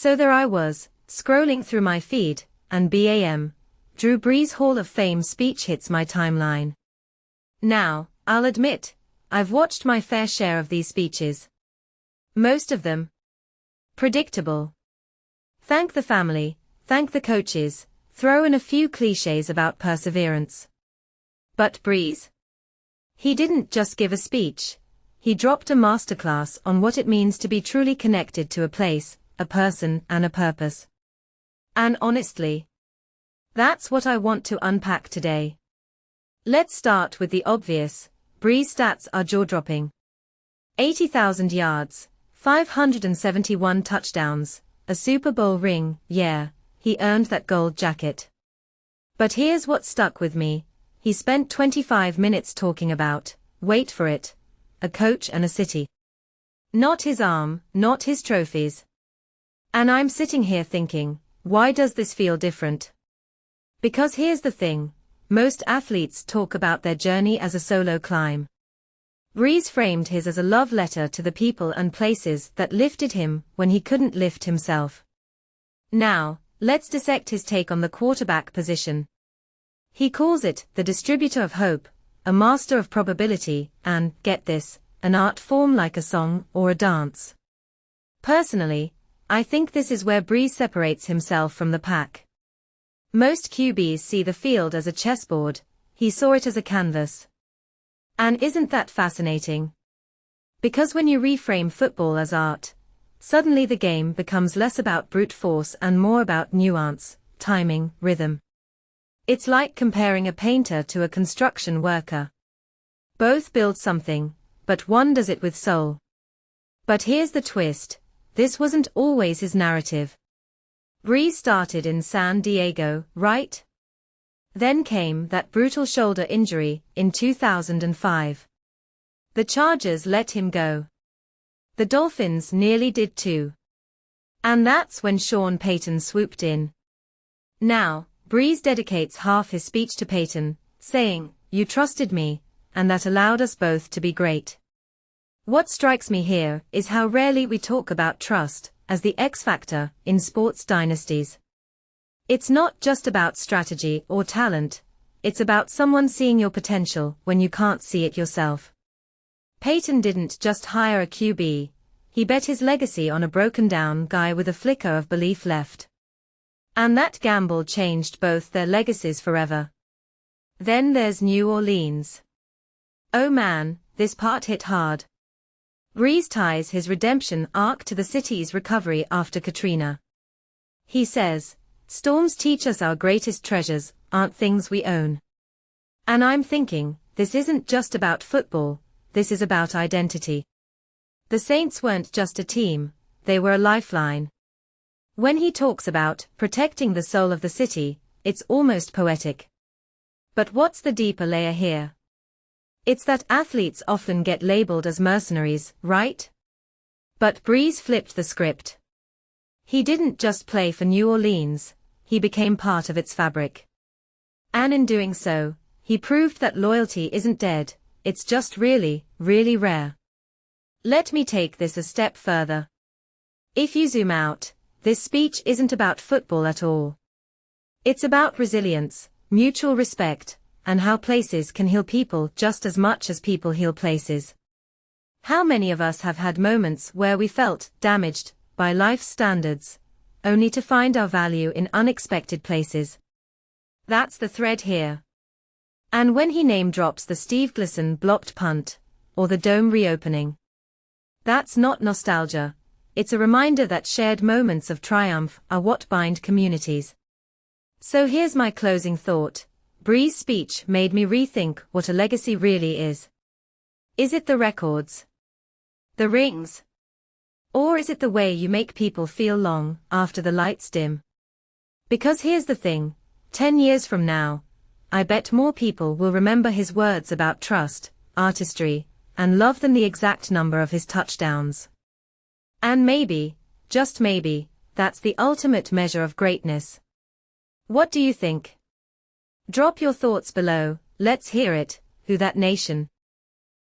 So there I was, scrolling through my feed, and bam, Drew Brees' Hall of Fame speech hits my timeline. Now, I'll admit, I've watched my fair share of these speeches. Most of them predictable. Thank the family, thank the coaches, throw in a few cliches about perseverance. But Brees? He didn't just give a speech. He dropped a masterclass on what it means to be truly connected to a place, a person, and a purpose. And honestly, that's what I want to unpack today. Let's start with the obvious. Brees' stats are jaw-dropping. 80,000 yards, 571 touchdowns, a Super Bowl ring, yeah, he earned that gold jacket. But here's what stuck with me. He spent 25 minutes talking about, wait for it, a coach and a city. Not his arm, not his trophies. And I'm sitting here thinking, why does this feel different? Because here's the thing, most athletes talk about their journey as a solo climb. Brees framed his as a love letter to the people and places that lifted him when he couldn't lift himself. Now, let's dissect his take on the quarterback position. He calls it the distributor of hope, a master of probability, and, get this, an art form like a song or a dance. Personally, I think this is where Brees separates himself from the pack. Most QBs see the field as a chessboard, he saw it as a canvas. And isn't that fascinating? Because when you reframe football as art, suddenly the game becomes less about brute force and more about nuance, timing, rhythm. It's like comparing a painter to a construction worker. Both build something, but one does it with soul. But here's the twist, this wasn't always his narrative. Brees started in San Diego, right? Then came that brutal shoulder injury in 2005. The Chargers let him go. The Dolphins nearly did too. And that's when Sean Payton swooped in. Now, Brees dedicates half his speech to Payton, saying, "You trusted me, and that allowed us both to be great." What strikes me here is how rarely we talk about trust as the X factor in sports dynasties. It's not just about strategy or talent, it's about someone seeing your potential when you can't see it yourself. Payton didn't just hire a QB, he bet his legacy on a broken-down guy with a flicker of belief left. And that gamble changed both their legacies forever. Then there's New Orleans. Oh man, this part hit hard. Brees ties his redemption arc to the city's recovery after Katrina. He says, "Storms teach us our greatest treasures aren't things we own." And I'm thinking, this isn't just about football, this is about identity. The Saints weren't just a team, they were a lifeline. When he talks about protecting the soul of the city, it's almost poetic. But what's the deeper layer here? It's that athletes often get labeled as mercenaries, right? But Brees flipped the script. He didn't just play for New Orleans, he became part of its fabric. And in doing so, he proved that loyalty isn't dead, it's just really, really rare. Let me take this a step further. If you zoom out, this speech isn't about football at all. It's about resilience, mutual respect, and how places can heal people just as much as people heal places. How many of us have had moments where we felt damaged by life's standards, only to find our value in unexpected places? That's the thread here. And when he name drops the Steve Gleason blocked punt, or the dome reopening, that's not nostalgia, it's a reminder that shared moments of triumph are what bind communities. So here's my closing thought. Brees' speech made me rethink what a legacy really is. Is it the records? The rings? Or is it the way you make people feel long after the lights dim? Because here's the thing, 10 years from now, I bet more people will remember his words about trust, artistry, and love than the exact number of his touchdowns. And maybe, just maybe, that's the ultimate measure of greatness. What do you think? Drop your thoughts below, let's hear it. Who Dat Nation?